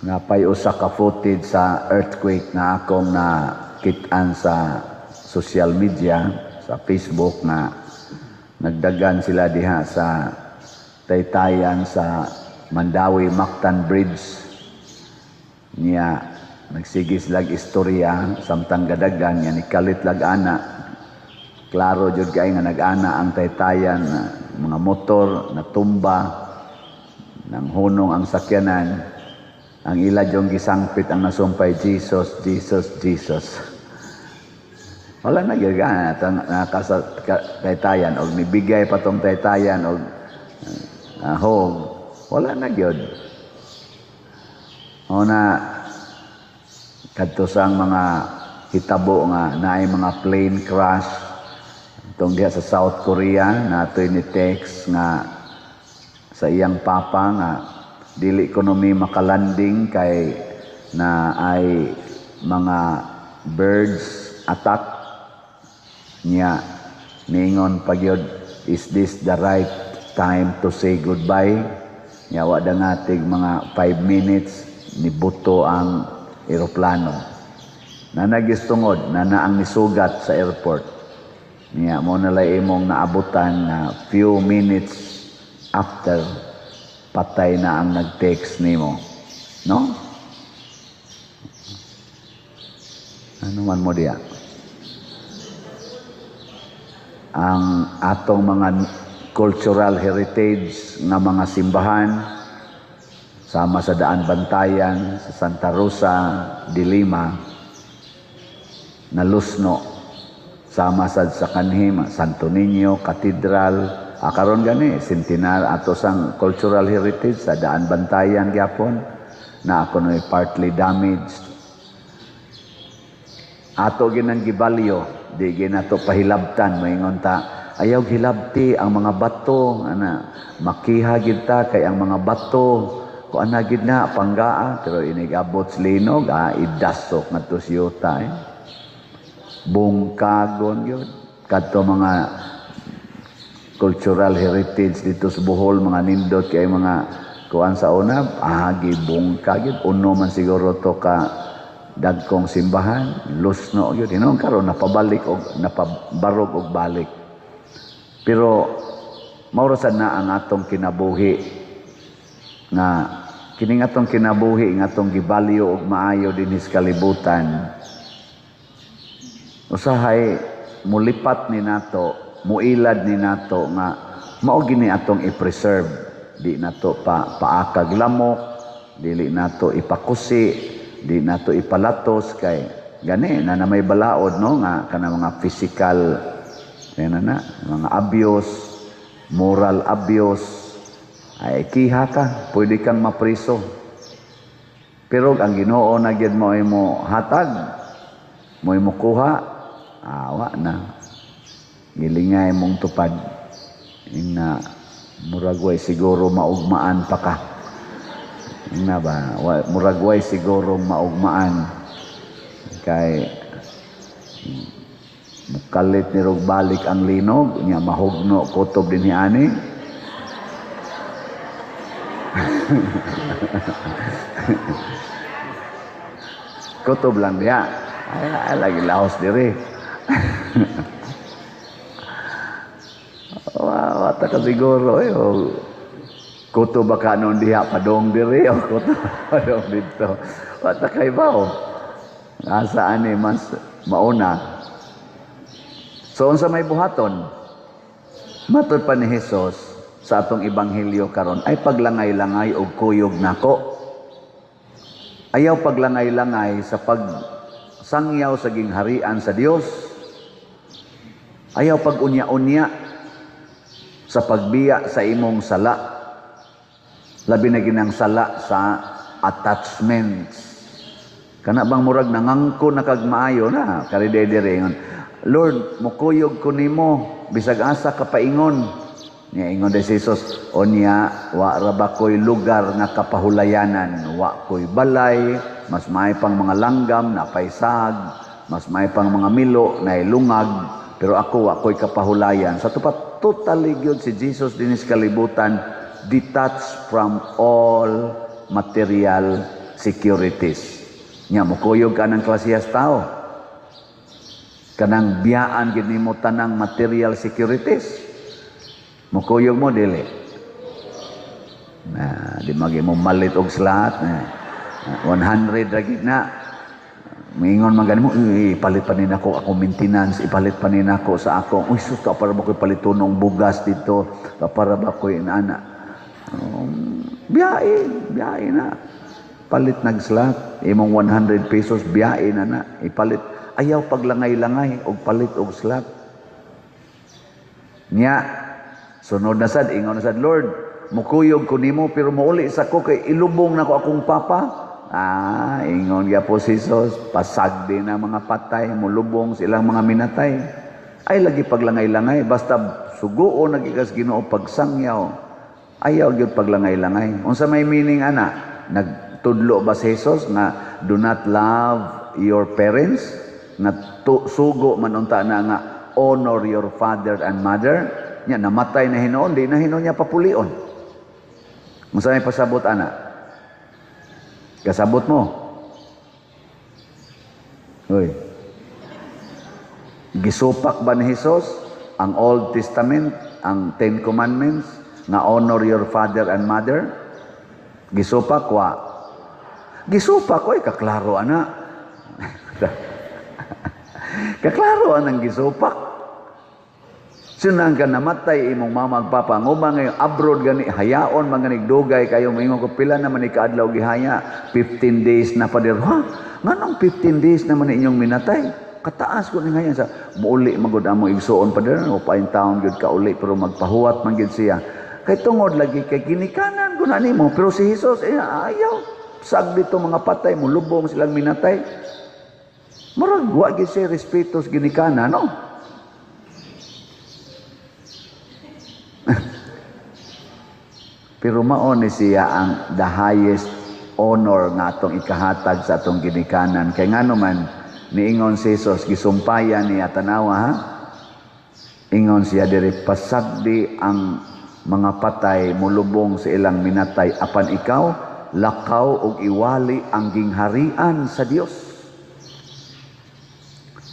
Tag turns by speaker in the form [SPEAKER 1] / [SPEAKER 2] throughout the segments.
[SPEAKER 1] Napay usa ka footage sa earthquake na akong nakitaan sa social media, sa Facebook, na nagdagan sila diha sa Taytayan sa Mandawi Mactan Bridge niya. Nagsigis lag istorya samtang gadagan niya nikalit lag ana. Klaro jud kay nga nag-ana ang Taytayan, mga motor natumba, nang hunong ang sakyanan. Ang ila jong gisangpit ang nasumpay, Jesus, Jesus, Jesus. Wala na gyud ka Taytayan, og nibigay pa tong Taytayan og hog. Wala na gyud. Una kadto sang mga hitabo nga naay mga plane crash tong diha sa South Korea, natoy ni text nga sa iyang papa nga dili ekonomi makalanding kay na ay mga birds attack niya. Ningon pagyod, is this the right time to say goodbye? Nya wa dangatig mga 5 minutes nibuto ang eroplano. Nanagistungod na ang nisugat sa airport. Niya mo nalay imong naabutan na few minutes after patay na ang nag-text nimo, no? Ano man mo diya? Ang atong mga cultural heritage nga mga simbahan sama sa Daan Bantayan, sa Santa Rosa de Lima, nalusno sama sa kanhim, Santo Niño Cathedral. Karon gani centenary ato sang cultural heritage sa Daan Bantayan gyapon na ako noy partly damaged. Ato ginang gibalyo, di ginato pahilabtan, moingon ta ayaw hilabti ang mga bato ana, makiha gid ta kay ang mga bato ko ana gid na panggaa, pero inigabot linog idasok ngadto siyota bungkagon gyud kadto mga cultural heritage dito sa Bohol, mga nindot kay mga kuan sa una, gibungka gyud. Uno man siguro to ka dagkong simbahan, lusno gyud. Hinon karon napabalik og napabarog og balik. Pero maura sad na ang atong kinabuhi nga kining atong kinabuhi nga atong gibalyo og maayo dinhi sa kalibutan. Usahay mulipat ni nato, muilad ni nato nga mao gini atong i-preserve. Di nato paakag lamok, dili nato ipakusi, di nato ipalatos kay gani na may balaod, no, nga kana mga physical mga abuse, moral abuse, ay kiha ka, pwede kang mapriso. Pero ang Ginoo na gyud mo imo hatag, mo imo kuha, awa na gilingay mong tupad na muragway siguro maugmaan pa ka na ba, muragway siguro maugmaan kay mukalit ni rog balik ang linog nya mahugno kutob dinhi ani. Kutob lang diha ay lagi laos diri. Wata ka siguro kuto baka noon diha padong diri o kuto padong dito. Wata kay bao. Asa ani mas mauna. So unsa may buhaton? Matud pa ni Hesus sa atong ebanghelyo karon ay paglangay-langay og kuyog nako. Ayaw paglangay-langay sa pagsangyaw sa gingharian sa Dios. Ayaw pag-unya-unya sa pagbiya sa imong sala. Labi na ginang sala sa attachments. Kana bang murag nangangko na kag maayo na karidedere ngon. Lord, mukuyog ko nimo bisag asa ka paingon. Niya ingon de Jesus, onya wa ra ba koy lugar nga kapahulayanan, wa koy balay, mas may pang mga langgam na paisag, mas may pang mga milo na ilungag, pero ako wa koy kapahulayan. Sa tupat totally gyud si Jesus dinis kalibutan, detached from all material securities. Nya mukuyog ka ng klasiyas tao. Kanang biyaan gid nimo tanang material securities. Mukuyog mo dili. Na di magi mo malit og slot na 100 ra gid na. Mingon man gani mo, ipalit pa nin ako maintenance, ipalit pa nin ako sa ako. Uy, sus ka para ba ko'y palitunong bugas dito, para ba ko'y inaana. Biyahe na. Palit nag-slot, imong 100 pesos, biyahe na. Ipalit, ayaw paglangay-langay, og palit og slot. Nya, sunod na sad, ingon na sad, Lord, mukuyog ko nimo, pero mauli sa ko, kay ilubong na ko akong papa. Ingon niya po si Jesus, pasagdi na mga patay, mulubong silang mga minatay. Ay lagi paglangay-langay, basta suguo nagikas Ginoo pagsangyaw. Ayaw gyud paglangay-langay. Unsa may meaning ana? Nagtudlo ba si Jesus nga do not love your parents? Na sugo man unta na nga honor your father and mother? Nya namatay na hinuon, di na hinuon niya papulion. Unsa may pasabot ana? Kasabot mo. Uy. Gisupak ba ni Jesus ang Old Testament, ang Ten Commandments, na honor your father and mother? Gisupak wa. Gisupak oy kaklaro ana. Kaklaro anang gisupak. Sunang ka namatay imong mama ug papa nguma ngayon abroad gani hayaon man ganig dugay kayo moingon ko pila naman ni kaadlaw gihaya 15 days na pader ha nganong 15 days naman inyong minatay kataas ko ni ngayon sa muuli magud among igsuon pader o pain taon gyud ka uli pero magpahuwat man gyud siya kay tungod lagi kay ginikanan ko na nimo pero si Jesus ayaw sag dito mga patay mo lubong silang minatay murag wa gyud siya respeto sa ginikanan no. Pero mao ni siya ang the highest honor nga atong ikahatag sa atong ginikanan. Kay ngano man niingon si Jesus gisumpayan niya tanawa ha. Ingon siya diri pasagdi ang mga patay mulubong sa ilang minatay apan ikaw lakaw og iwali ang gingharian sa Dios.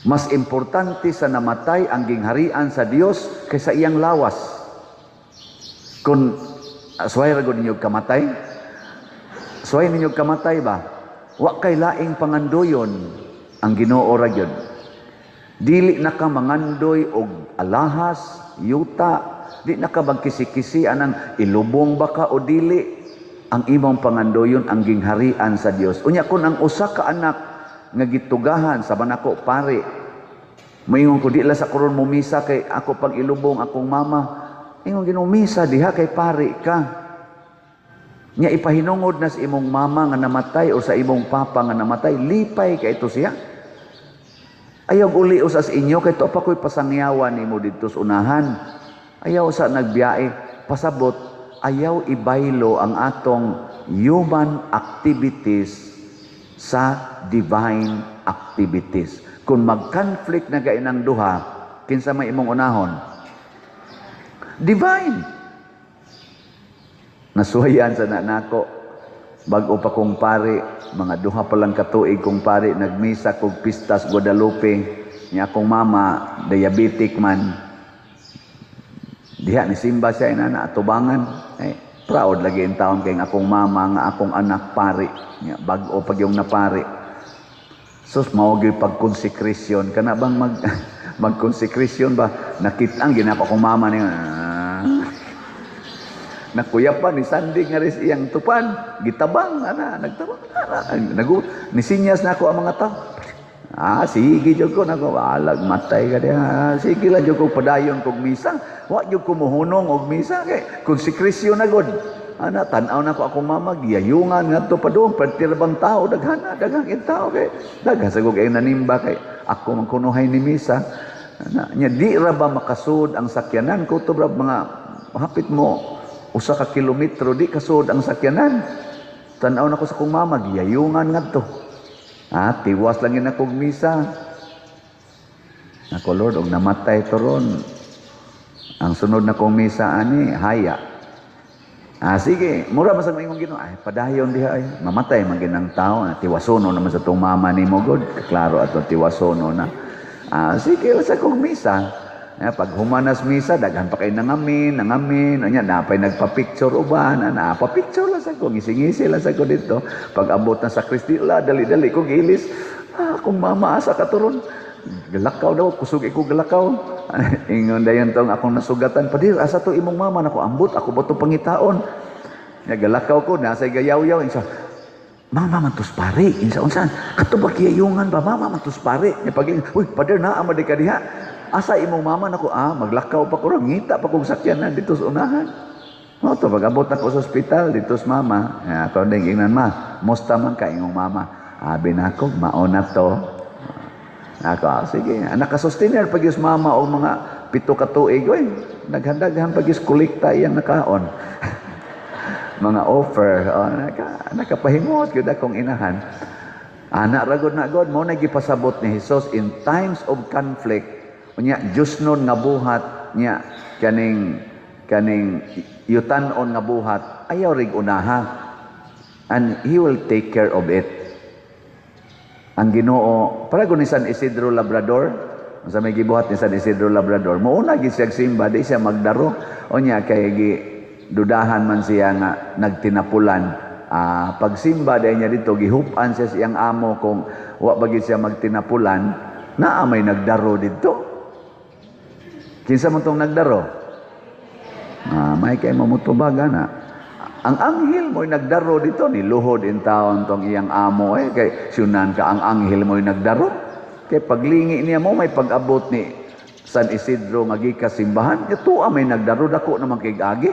[SPEAKER 1] Mas importante sa namatay ang gingharian sa Dios kaysa iyang lawas. Kung suway ra gud ninyo kamatay? Suway ninyo kamatay ba? Wa kay laing pangandoyon ang Ginoo ra gyud. Dili na ka mangandoy og alahas, yuta, di na ka magkisi-kisi anang ilubong ba ka o dili. Ang imong pangandoyon ang gingharian sa Dios. Unya kun ang usa ka anak nga gitugahan sa banako pare. Mayingon ko di la sa kuron mo misa kay ako pag ilubong akong mama. Ingon ginumisa diha kay pari ka. Nya ipahinungod na sa imong mama nga namatay o sa imong papa nga namatay, lipay kay ito siya. Ayaw uli usas inyo kay to pa ko'y pasangyawan nimo dito sa unahan. Ayaw sa nagbiyae, pasabot, ayaw ibaylo ang atong human activities sa divine activities. Kung mag-conflict na gainang duha, kinsa may imong unahon? Divine. Nasuhayan sa nako bag-o pa kong pare, mga duha pa lang katuig kong pare nagmisa kog Pistas Guadalupe. Niya akong mama diabetic man. Diha ni simba siya inana atubangan. Proud lagi in taon kay akong mama nga akong anak pare. Niya bag-o pag yung napare. Sus mao gyud pagkonsekresyon kana bang magkonsekresyon ba nakit-ang ginapa akong mama ni nakuyapan ni Sandy nga ris iyang tupan gitabang ana nagtabang ana nisinyas na ako ang mga tao sige jud ko nako alag matay ka diha sige lang jud ko padayon kog misa wa jud ko mohunong og misa kay konsekresyon na gud ana tan-aw na ko akong mama giyayungan ngadto pa doon pertirbang tao daghana daghang tao kay daghan sa kay nanimba kay ako man kunuhay ni misa nya di ra ba makasud ang sakyanan ko to mga hapit mo usa ka kilometro di kasud ang sakyanan tan-aw na ko sa kong mama giyayungan ngadto tiwas lang yun akong misa nako Lord og namatay to ron ang sunod na kong misa ani haya Sige, mura ba sa ingong Ginoo? Ay, padayon diha ay. Mamatay man ginang tao, tiwasono naman sa tong mama nimo god. Klaro ato tiwasono na. Sige, usa kog misa. Pag humanas misa, daghan pa kay nangamin. Anya, napay nagpa-picture uban. Pa-picture lang sa ko. Ngisi-ngisi lang sa ko dito. Pag abot na sa Kristi, dali-dali kong ilis. Kung mama asa katuron. Galakaw daw, kusog ko galakaw. Ingon dayon tong akong nasugatan. Padir, asa to imong mama? Naku, ambot, ako ba to pangitaon? Galakaw ko, nasa gayaw-yaw. Insa, mama mantus pare. Insa, unsan? Kato ba kiyayungan ba? Mama mantus pare. Uy, padir na, amadi ka diha. Asa imong mama? Naku, maglakaw pa ko. Ngita pa kong sakyanan dito sa unahan. To, pag-abot na ko sa ospital, dito sa mama. Ako din, ingnan ma, musta man ka imong mama. Abi na ako, mauna to. Ako, sige. Nakasustainer pag yung mama o mga 7 ka tuig. Uy, naghandaghan pag yung kulikta iyang nakaon. Mga offer. Nakapahimot yun akong inahan. Anak ragod na god mo nagipasabot ni Jesus in times of conflict. Unya Diyos nun nga buhat niya kaning yutan-on nga buhat ayaw rig unaha. And He will take care of it. Ang Ginoo, para ni San Isidro Labrador, sa may gibuhat ni San Isidro Labrador, mauna gid siya simba, di siya magdaro. Unya kay dudahan man siya nga nagtinapulan. Pag simba dahil niya dito, gihupan siya siyang amo kung wa bagid siya magtinapulan, naa may nagdaro dito. Kinsa man tong nagdaro? May kay mamutubaga na. Ang anghel mo'y nagdaro dito, niluhod in taon tong iyang amo. Kay sunan ka, ang anghel mo'y nagdaro. Kay paglingi niya mo, may pag-abot ni San Isidro nga simbahan. Ito may nagdaro, dako naman kay agi.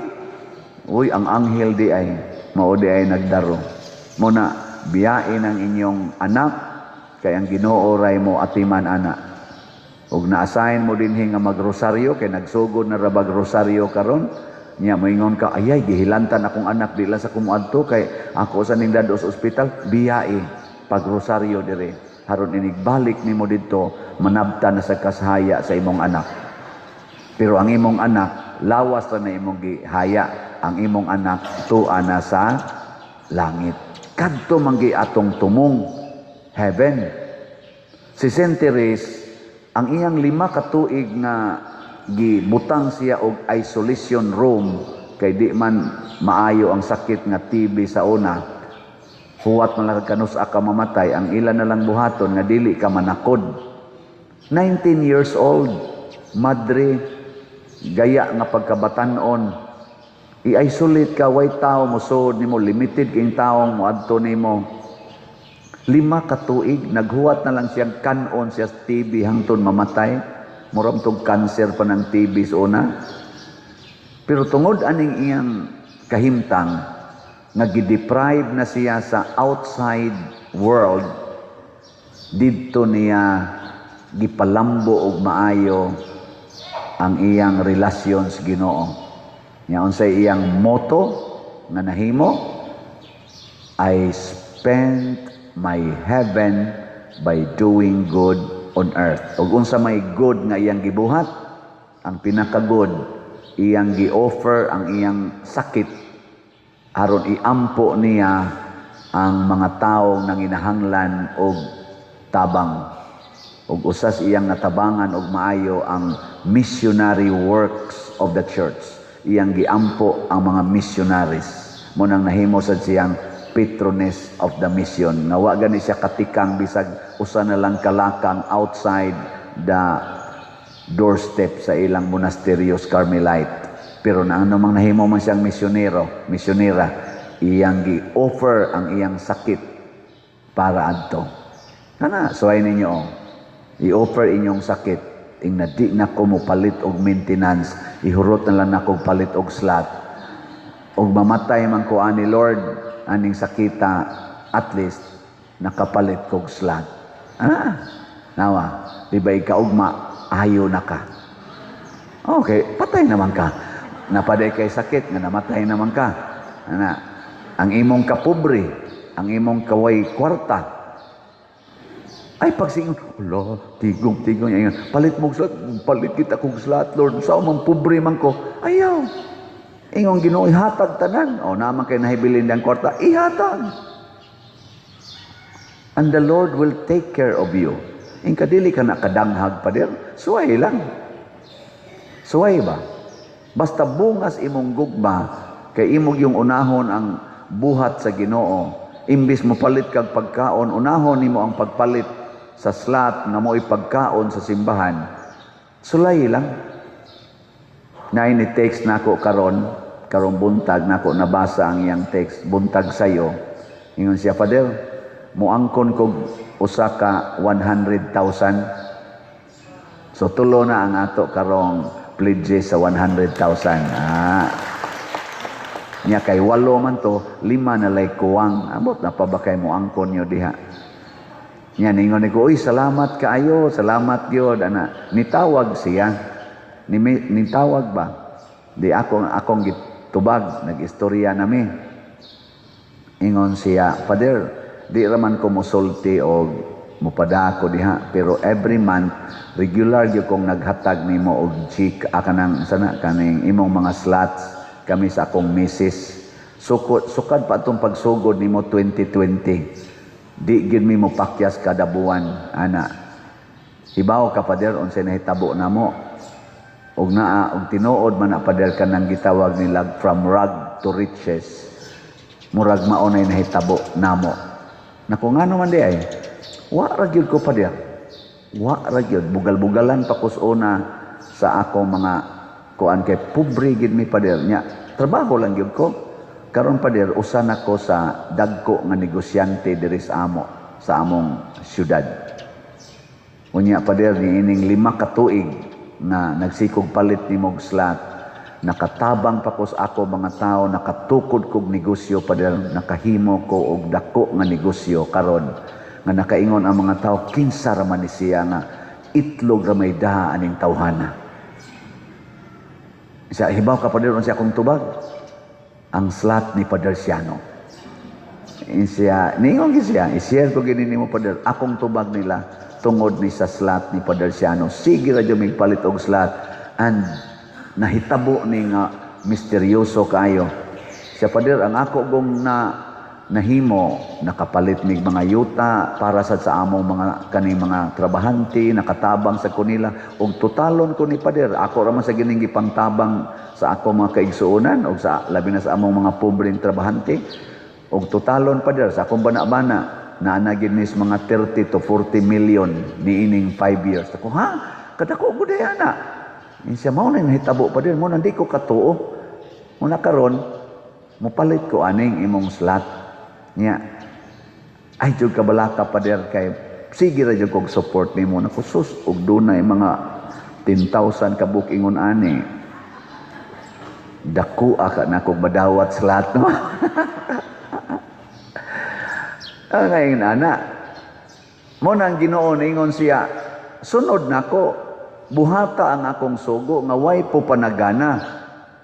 [SPEAKER 1] Uy, ang anghel di ay, mao di ay nagdaro. Muna, biyain ang inyong anak, kay ang Ginoo ray mo atiman anak. Ug na-assign mo din nga magrosaryo, kay nagsugod na rabag rosaryo karon. Nya moingon ka, ayay, gihilantan akong anak, di lang sa kumuadto, kay ako sa ning dado sa ospital, biyai, pag rosaryo dire. Haron inigbalik nimo dito, manabta na sa kasahaya sa imong anak. Pero ang imong anak, lawas na imong gihaya. Ang imong anak, tuwa na sa langit. Kadto manggi atong tumong heaven. Si Saint Therese, ang iyang 5 ka tuig nga gibutang siya og isolation room kay di man maayo ang sakit nga TB sa una. Huwat man lang kanus ka mamatay, ang ilan na lang buhaton nga dili ka manakod. 19 years old, madre, gaya nga pagkabatanon. I-isolate ka, way tao mo sod nimo, limited king taong mo adto nimo. 5 ka tuig, naghuwat na lang siyang kanon siya sa TB hangtod mamatay. Muram tong cancer pa ng TB sa una. Pero tungod aning iyang kahimtang, nag-deprive na siya sa outside world, didto niya gipalambo og maayo ang iyang relasyon sa Ginoo. Nya unsay iyang motto nga nahimo, I spent my heaven by doing good on earth. Ug unsa may good nga iyang gibuhat, ang pinaka-good, iyang gi-offer ang iyang sakit aron iampo niya ang mga tawo nanginahanglan og tabang. Ug usas iyang natabangan og maayo ang missionary works of the church. Iyang giampo ang mga missionaries. Mo nang nahimo sad siyang patroness of the mission. Nga wa gani siya katikang bisag usa na lang kalakang outside the doorstep sa ilang monasteryos Carmelite. Pero na ano mang nahimo man siyang misyonera, iyang gi-offer ang iyang sakit para adto. Kana, suway ninyo, i-offer inyong sakit. Ing na di na ko mo palit og maintenance, ihurot na lang na ko palit og slot. Og mamatay man ko ani Lord, aning sakita, at least, nakapalit kog slot. Nawa, di ba ikaugma, ayo na ka. Okay, patay naman ka. Napaday kay sakit, nga namatay naman ka. Ang imong kapobre, ang imong kaway kwarta, ay pagsingon, Allah, tigong yan. Palit mo slot, palit kita kong slot, Lord. Sa umang pobre man ko, ayaw. Ingong Ginoo ihatag tanan. O naman kay nahibilin ng kwarta, ihatag. And the Lord will take care of you. Ing kadili ka na kadanghag pa dir, suway lang. Suway ba? Basta bungas imong gugma, kay imong yung unahon ang buhat sa Ginoo. Imbis mo palit kag pagkaon, unahon nimo ang pagpalit sa slot nga mo ipagkaon sa simbahan. Sulay lang. Na ini text nako karong buntag nako nabasa ang iyang text buntag sayo. Ingon siya, Father, muangkon kog usa ka 100,000. So tulo na ang ato karong pledges sa 100,000. Nya kay 8 man to, 5 na lay kuwang. Amot na pa ba kay muangkon nyo diha? Nya ningon ko, uy, salamat kaayo, salamat gyud ana. Nitawag siya. Nitawag ba? Di akong gitubag, nag-istorya nami. Ingon siya, Father, di raman ko musulti o mupada ko diha, pero every month regular gyud kong naghatag nimo og check kanang sana kaning imong mga slots kami sa akong misis. Sukad pa atong pagsugod nimo 2020. Di gyud mi mo pakyas kada buwan ana. Ibaw ka, Father, unsay nahitabo namo. Og naa og tinuod man na, Father, kanang gitawag nila from rag to riches. Murag mao nay nahitabo namo. Naku ngano man di ay, wa ra gyud ko, Father. Wa ra gyud, bugal-bugalan pa ko una sa akong mga kuan kay pobre gid mi, Father. Nya trabaho lang gyud ko. Karon, Father, usan ako sa dagko nga negosyante diri sa among syudad. Unya, Father, niining 5 ka tuig na nagsikog palit ni mog slot. Nakatabang pa ko sa ako mga tao, nakatukod kog negosyo, Father, nakahimo ko og dako nga negosyo karon nga nakaingon ang mga tao, kinsa ra man ni siya nga itlog ra may daha aning tawhana. Isa hibaw ka, Father, unsa akong tubag? Ang slot ni Father Siano. Siya, ningon siya, i-share ko gini nimo, Father, akong tubag nila tungod ni sa slot ni Father Siano. Sige ra jud migpalit og slot, and nahitabo ni nga misteryoso kayo. Siya, Father, ang ako gong nahimo, nakapalit mig mga yuta para sa among mga kaning mga trabahante, nakatabang sa kunila, og totalon ko ni Father. Ako ra man sa gining gipangtabang sa ako mga kaigsuonan, og sa labi na sa among mga pobreng trabahante. Og totalon, Father, sa akong bana-bana, naanagid nis mga 30 to 40 million niining 5 years. Ako, ha? Kadako gud ana. Siya mao na nahitabo, Father, mo nandi ko katuo. Muna karon, mupalit ko aning imong slot. Nya, ay jud kabalaka, Father, kay sige ra jud kog support nimo na kusus og dunay mga 10,000 ka bookingon ani. Dako aka na kog madawat slot no. Ngayon, ana, mo nang Ginoo ningon siya, sunod nako, buhata ang akong sugo nga way po panagana,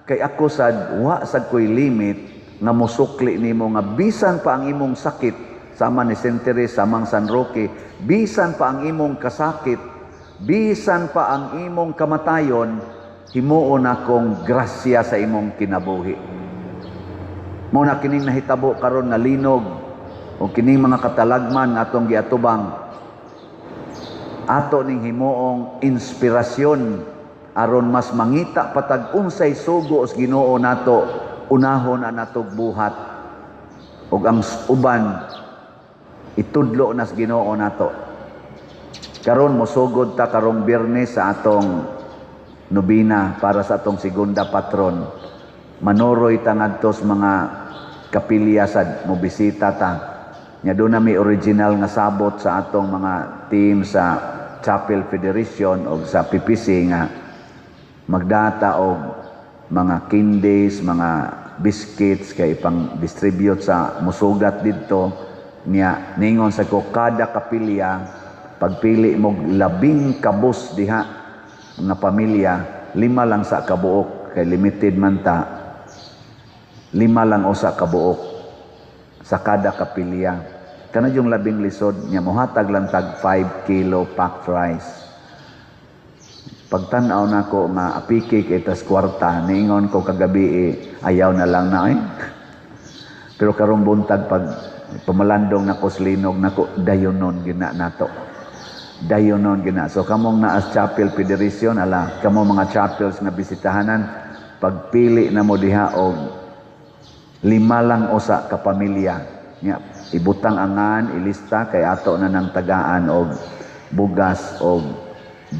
[SPEAKER 1] kay ako sad wa sad ko'y limit nga musukli nimo nga bisan pa ang imong sakit, sama ni Sentere, samang San Roque, bisan pa ang imong kasakit, bisan pa ang imong kamatayon, himuon akong grasya sa imong kinabuhi. Mo na kining nahitabo karon na linog, o kining mga katalagman nga atong giatubang, ato ning himuong inspirasyon aron mas mangita patag unsay sugo os Ginoo nato, unahon ang natog buhat, ug ang uban itudlo na sa Ginoo nato. Karon mosugod ta karong Biyernes sa atong nobina para sa atong segunda patron. Manuroy ta ngadto sa mga kapilya sad, mo bisita ta. Nya doon na may original nga sabot sa atong mga team sa Chapel Federation o sa PPC nga magdata og mga candies, mga biscuits kay pang distribute sa musugat didto. Nya ningon sa ko, kada kapilya pagpili mo 10 kabus diha nga pamilya, 5 lang sa kabuok kay limited man ta, 5 lang usa kabuok sa kada kapilya. Kana yung 10 lisod niya, mohatag lang tag 5 kilo packed rice. Pagtanaw nako nga apiki kay tas kwarta, niingon ko kagabi ayaw na lang na Pero karong buntag pag pamalandong nako slinog nako dayonon gina nato. Dayonon gina. So kamong naas chapel federation ala kamo mga chapels nga bisitahanan pagpili na mo diha og 5 lang usa ka pamilya. Nya ibutang angan ilista kay ato na nang tagaan og bugas og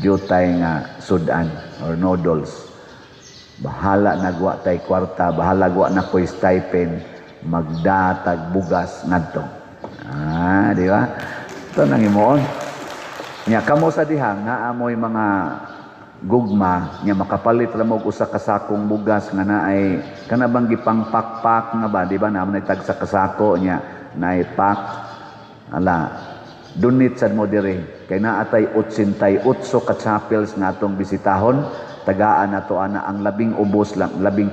[SPEAKER 1] jutay nga sudan or noodles. Bahala nagwa tay kwarta, bahala gwa na ko'y stipend, magdatag bugas ngadto. Di ba? Ito nang imoon. Nya kamo sa diha nga amoy mga gugma nya makapalit ra mo usa ka sakong bugas nga naay kana bang gipang pakpak nga ba, di ba? Naman tag sa kasako nya naay pak. Ala dunit sad mo diri kay naatay 88 ka chapels nga atong bisitahon, tagaan nato ana ang labing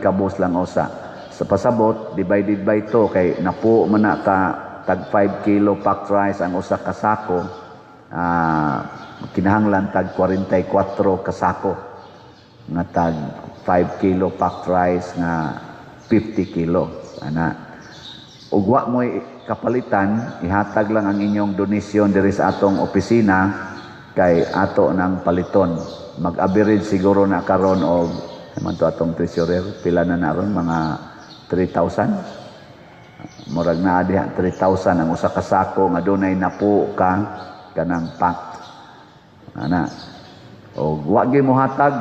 [SPEAKER 1] kabos lang usa. Sa pasabot divided by 2 kay napo man na ka tag 5 kilo packed rice ang usa ka sako. Kinahanglan tag 44 ka sako nga tag 5 kilo packed rice nga 50 kilo ana. Ug wa mo kapalitan, ihatag lang ang inyong donasyon diri sa atong opisina kay ato nang paliton. Mag-average siguro na karon og man to atong treasurer pila na naron mga 3,000. Murag naa diha 3,000 ang usa ka sako nga dunay napo ka kanang pack. Ana. Og wa gyud mo hatag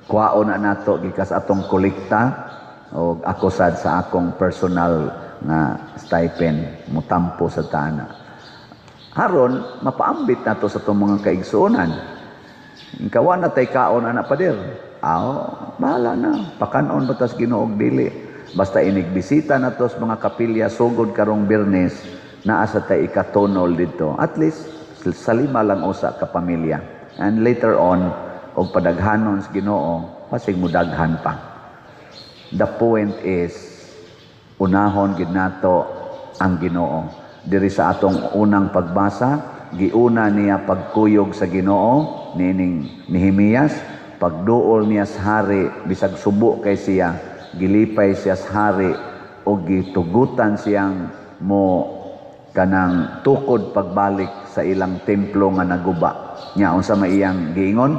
[SPEAKER 1] kuhaon na nato gikas atong kolekta og ako sad sa akong personal nga stipend mutampo sa tana. Haron mapaambit nato sa itong mga kaigsuonan. Kawa na tay kaon ana pader. Bahala na. Pakanon batas Ginoo og dili. Basta inigbisita nato sa mga kapilya sugod karong Biyernes naa sa tay ikatonol dito. At least sa 5 lang usa ka pamilya. And later on og padaghanon sa Ginoo pasig mudaghan pa. The point is unahon gid nato ang Ginoo. Diri sa atong unang pagbasa, giuna niya pagkuyog sa Ginoo nining Nehemias, pagduol niya sa hari bisag subo kay siya, gilipay siya sa hari o gitugutan siyang mo kanang tukod pagbalik sa ilang templo nga naguba. Nya unsa may iyang giingon?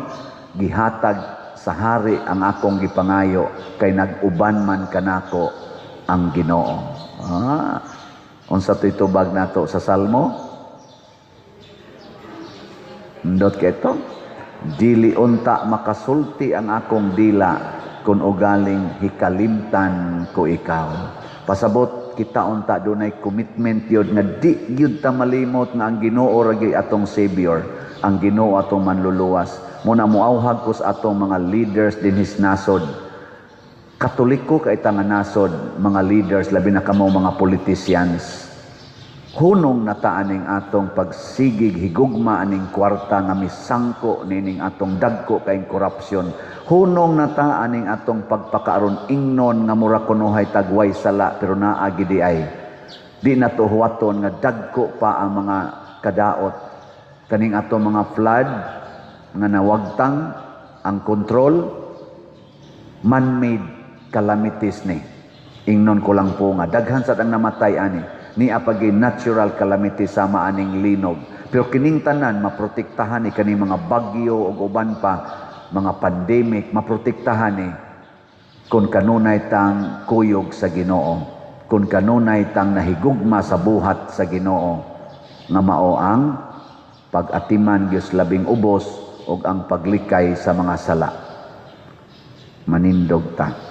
[SPEAKER 1] Gihatag sa hari ang akong gipangayo kay nag-uban man kanako ang Ginoo. Unsa to'y tubag nato sa Salmo? Ndot keto, dili unta makasulti ang akong dila kun ugaling hikalimtan ko ikaw. Pasabot kita unta dunay commitment yun nga di gyud ta malimot nga ang Ginoo ra gyud atong Savior, ang Ginoo atong manluluwas. Muna muawhag ko sa atong mga leaders din his nasod. Katoliko kay nga nasod, mga leaders, labi na kamo mga politicians. Hunong nataaning atong pagsigig higugma aning kwarta nga misangko nining atong dagko kay korupsyon. Hunong nataaning atong pagpakaaron ingnon nga mura kunuhay tagway sala pero naa gid ay. Di na to huwaton nga dagko pa ang mga kadaot. Kaning atong mga flood nga nawagtang ang control, man-made calamities ni. Ingnon ko lang po nga daghan sa ang namatay ani ni apagi natural calamity sama aning linog. Pero kining tanan maprotektahan ni kaning mga bagyo ug uban pa mga pandemic maprotektahan ni kun kanunay tang kuyog sa Ginoo, kun kanunay tang nahigugma sa buhat sa Ginoo nga mao ang pag-atiman gyud labing ubos ug ang paglikay sa mga sala. Manindog ta.